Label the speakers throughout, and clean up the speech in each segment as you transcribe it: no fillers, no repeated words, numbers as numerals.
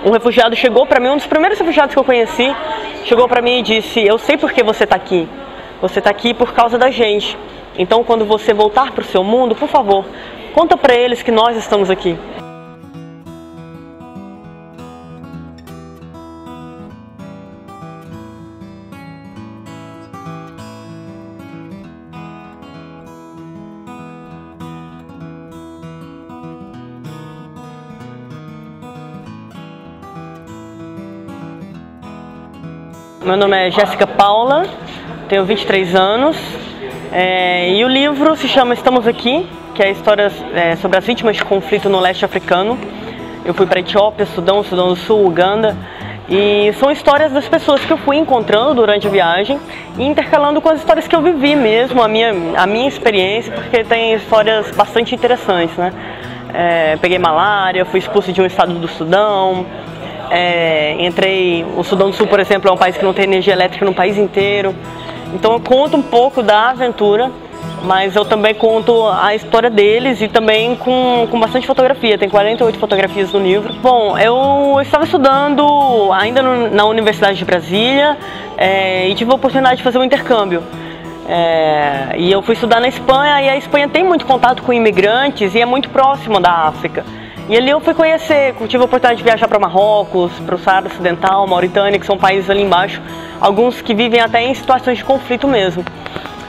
Speaker 1: um refugiado chegou para mim, um dos primeiros refugiados que eu conheci, chegou para mim e disse: eu sei por que você está aqui. Você está aqui por causa da gente. Então, quando você voltar para o seu mundo, por favor, conta para eles que nós estamos aqui. Meu nome é Jéssica Paula, tenho 23 anos e o livro se chama Estamos Aqui, que é a história sobre as vítimas de conflito no leste africano. Eu fui para a Etiópia, Sudão do Sul, Uganda, e são histórias das pessoas que eu fui encontrando durante a viagem e intercalando com as histórias que eu vivi mesmo, a minha experiência, porque tem histórias bastante interessantes, né? Peguei malária, fui expulso de um estado do Sudão. O Sudão do Sul, por exemplo, é um país que não tem energia elétrica no país inteiro. Então eu conto um pouco da aventura, mas eu também conto a história deles e também com bastante fotografia. Tem 48 fotografias no livro. Bom, eu estava estudando ainda na Universidade de Brasília e tive a oportunidade de fazer um intercâmbio. E eu fui estudar na Espanha, e a Espanha tem muito contato com imigrantes e é muito próxima da África. E ali eu fui conhecer, tive a oportunidade de viajar para Marrocos, para o Saara Ocidental, Mauritânia, que são países ali embaixo, alguns que vivem até em situações de conflito mesmo.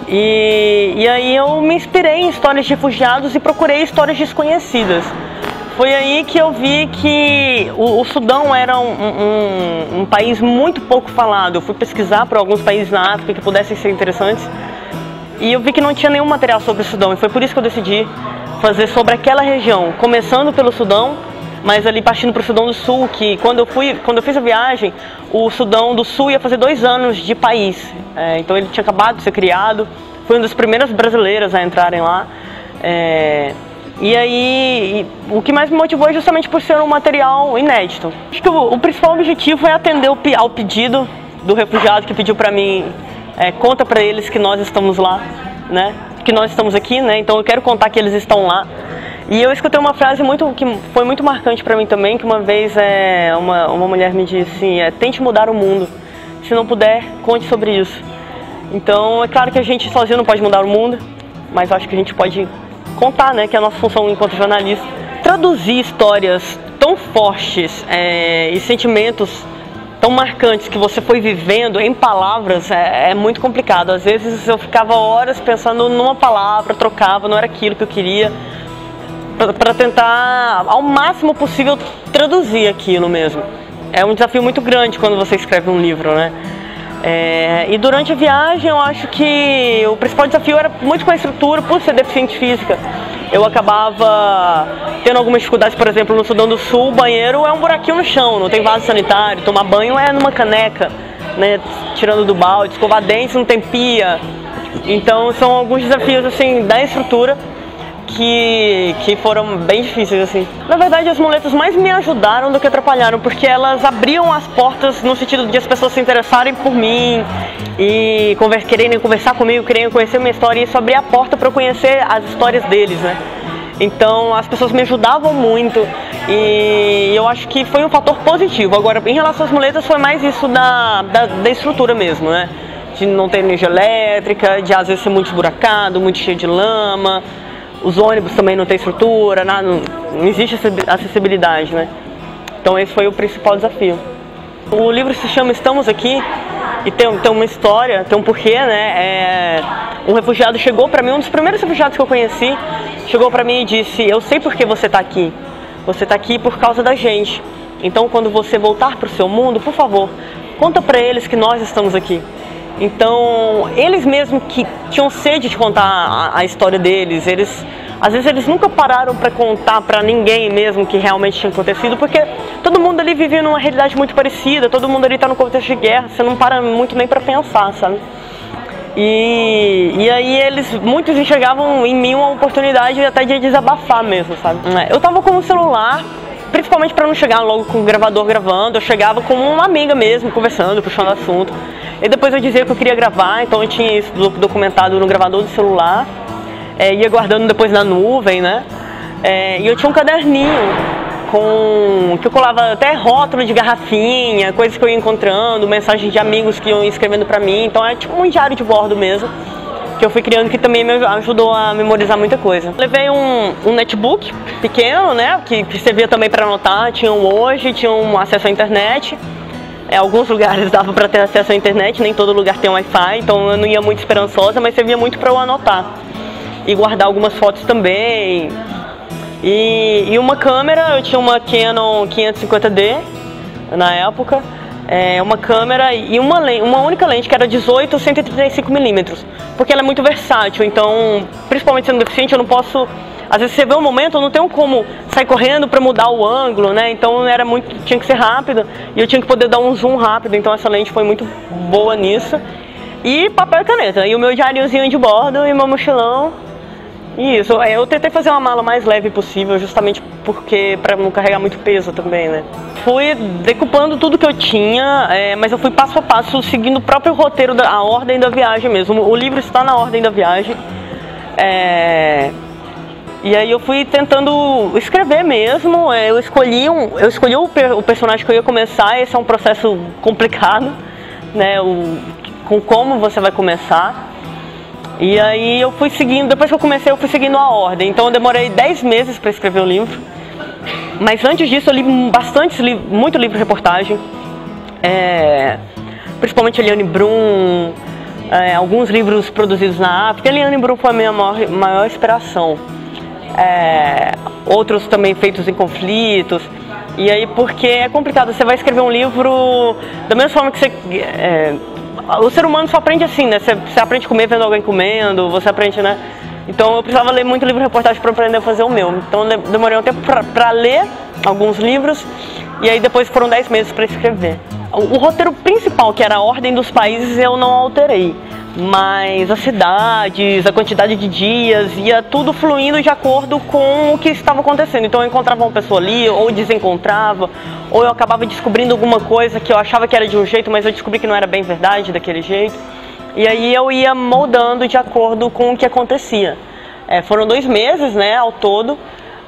Speaker 1: E aí eu me inspirei em histórias de refugiados e procurei histórias desconhecidas. Foi aí que eu vi que o Sudão era um país muito pouco falado. Eu fui pesquisar por alguns países na África que pudessem ser interessantes e eu vi que não tinha nenhum material sobre o Sudão, e foi por isso que eu decidi fazer sobre aquela região, começando pelo Sudão, mas ali partindo para o Sudão do Sul, que quando eu fiz a viagem, o Sudão do Sul ia fazer 2 anos de país. Então ele tinha acabado de ser criado, foi uma das primeiras brasileiras a entrarem lá. E aí, o que mais me motivou é justamente por ser um material inédito. Acho que o principal objetivo é atender ao pedido do refugiado que pediu para mim, conta para eles que nós estamos lá, né? Que nós estamos aqui, né? Então eu quero contar que eles estão lá. E eu escutei uma frase que foi muito marcante para mim também, que uma vez uma mulher me disse assim: tente mudar o mundo, se não puder, conte sobre isso. Então é claro que a gente sozinho não pode mudar o mundo, mas acho que a gente pode contar, né, que é a nossa função enquanto jornalista. Traduzir histórias tão fortes e sentimentos tão marcantes que você foi vivendo em palavras é muito complicado. Às vezes eu ficava horas pensando numa palavra, trocava, não era aquilo que eu queria, para tentar ao máximo possível traduzir aquilo mesmo. É um desafio muito grande quando você escreve um livro, né? E durante a viagem eu acho que o principal desafio era muito com a estrutura. Por ser deficiente física, eu acabava tendo algumas dificuldades. Por exemplo, no Sudão do Sul, o banheiro é um buraquinho no chão, não tem vaso sanitário, tomar banho é numa caneca, né, tirando do balde, escovar dentes não tem pia. Então são alguns desafios assim da estrutura que foram bem difíceis, assim. Na verdade, as muletas mais me ajudaram do que atrapalharam, porque elas abriam as portas no sentido de as pessoas se interessarem por mim e quererem conversar comigo, quererem conhecer minha história, e isso abria a porta para eu conhecer as histórias deles, né? Então as pessoas me ajudavam muito e eu acho que foi um fator positivo. Agora, em relação às muletas, foi mais isso da estrutura mesmo, né? De não ter energia elétrica, de às vezes ser muito esburacado, muito cheio de lama. Os ônibus também não tem estrutura, não existe acessibilidade, né? Então esse foi o principal desafio. O livro se chama Estamos Aqui e tem uma história, tem um porquê, né? Um refugiado chegou para mim, um dos primeiros refugiados que eu conheci, chegou para mim e disse: eu sei por que você está aqui. Você está aqui por causa da gente. Então quando você voltar para o seu mundo, por favor, conta para eles que nós estamos aqui. Então, eles mesmos que tinham sede de contar a história deles, às vezes eles nunca pararam para contar para ninguém mesmo que realmente tinha acontecido, porque todo mundo ali vivia numa realidade muito parecida, todo mundo ali está no contexto de guerra, você não para muito nem para pensar, sabe? E aí muitos enxergavam em mim uma oportunidade até de desabafar mesmo, sabe? Eu tava com o celular, principalmente para não chegar logo com o gravador gravando, eu chegava com uma amiga mesmo, conversando, puxando assunto. E depois eu dizia que eu queria gravar, então eu tinha isso documentado no gravador do celular, ia guardando depois na nuvem, né? E eu tinha um caderninho que eu colava até rótulo de garrafinha, coisas que eu ia encontrando, mensagens de amigos que iam escrevendo pra mim. Então é tipo um diário de bordo mesmo, que eu fui criando, que também me ajudou a memorizar muita coisa. Levei um netbook pequeno, né, que servia também para anotar. Tinha um Word, tinha um acesso à internet. Alguns lugares dava para ter acesso à internet, nem todo lugar tem Wi-Fi, então eu não ia muito esperançosa, mas servia muito para eu anotar e guardar algumas fotos também. E uma câmera, eu tinha uma Canon 550D na época, uma câmera e uma única lente que era 18-135mm, porque ela é muito versátil. Então, principalmente sendo deficiente, eu não posso, às vezes você vê um momento, eu não tenho como sair correndo para mudar o ângulo, né? Então tinha que ser rápido e eu tinha que poder dar um zoom rápido, então essa lente foi muito boa nisso. E papel e caneta, e o meu diáriozinho de bordo e meu mochilão. Isso, eu tentei fazer uma mala mais leve possível, justamente porque para não carregar muito peso também, né? Fui decupando tudo que eu tinha, mas eu fui passo a passo, seguindo o próprio roteiro, a ordem da viagem mesmo. O livro está na ordem da viagem. E aí eu fui tentando escrever mesmo. Eu escolhi o personagem que eu ia começar. Esse é um processo complicado, né? Com como você vai começar. E aí eu fui seguindo, depois que eu comecei, eu fui seguindo a ordem. Então eu demorei 10 meses para escrever o livro. Mas antes disso eu li muito livro-reportagem. Principalmente Eliane Brum, alguns livros produzidos na África. Eliane Brum foi a minha maior inspiração. Outros também feitos em conflitos. E aí, porque é complicado, você vai escrever um livro da mesma forma que você... o ser humano só aprende assim, né? Você aprende a comer vendo alguém comendo, você aprende, né? Então eu precisava ler muito livro-reportagem para aprender a fazer o meu. Então demorei um tempo para ler alguns livros e aí depois foram 10 meses para escrever. O roteiro principal, que era a ordem dos países, eu não alterei. Mas as cidades, a quantidade de dias, ia tudo fluindo de acordo com o que estava acontecendo. Então eu encontrava uma pessoa ali, ou desencontrava, ou eu acabava descobrindo alguma coisa que eu achava que era de um jeito, mas eu descobri que não era bem verdade daquele jeito. E aí eu ia moldando de acordo com o que acontecia. Foram 2 meses, né, ao todo,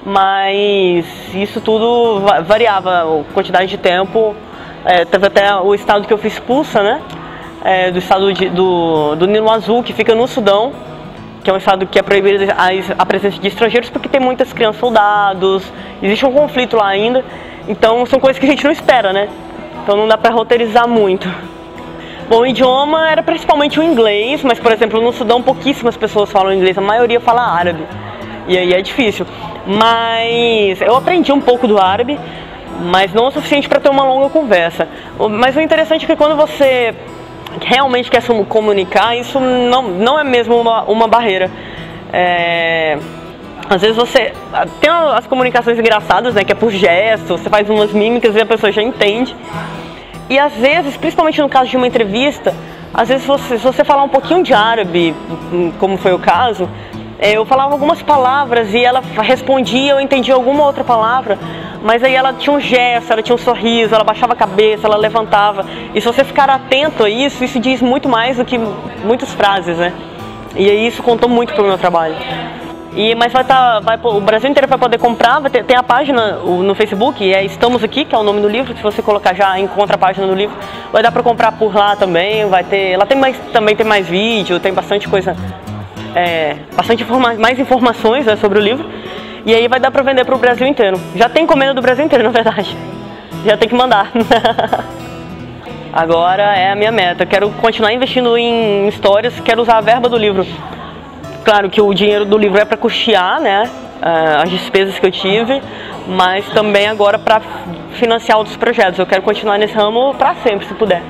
Speaker 1: mas isso tudo variava, a quantidade de tempo. Teve até o estado que eu fui expulsa, né? Do estado do Nilo Azul, que fica no Sudão, que é um estado que é proibido a presença de estrangeiros porque tem muitas crianças soldados, existe um conflito lá ainda, então são coisas que a gente não espera, né? Então não dá para roteirizar muito. Bom, o idioma era principalmente o inglês, mas por exemplo no Sudão pouquíssimas pessoas falam inglês, a maioria fala árabe, e aí é difícil. Mas eu aprendi um pouco do árabe, mas não o suficiente para ter uma longa conversa. Mas o interessante é que quando você realmente quer se comunicar, isso não é mesmo uma barreira. Às vezes você tem as comunicações engraçadas, né, que é por gestos, você faz umas mímicas e a pessoa já entende. E às vezes, principalmente no caso de uma entrevista, às vezes se você falar um pouquinho de árabe, como foi o caso, eu falava algumas palavras e ela respondia, eu entendia alguma outra palavra, mas aí ela tinha um gesto, ela tinha um sorriso, ela baixava a cabeça, ela levantava. E se você ficar atento a isso, isso diz muito mais do que muitas frases, né? E aí isso contou muito pro meu trabalho. Mas o Brasil inteiro vai poder comprar, tem a página no Facebook, Estamos Aqui, que é o nome do livro, se você colocar já encontra a página do livro, vai dar para comprar por lá também, lá também tem mais vídeo, tem bastante coisa, mais informações, né, sobre o livro, e aí vai dar para vender para o Brasil inteiro. Já tem encomenda do Brasil inteiro, na verdade, já tem que mandar. Agora é a minha meta, eu quero continuar investindo em histórias, quero usar a verba do livro. Claro que o dinheiro do livro é para custear, né, as despesas que eu tive, mas também agora para financiar outros projetos. Eu quero continuar nesse ramo para sempre, se puder.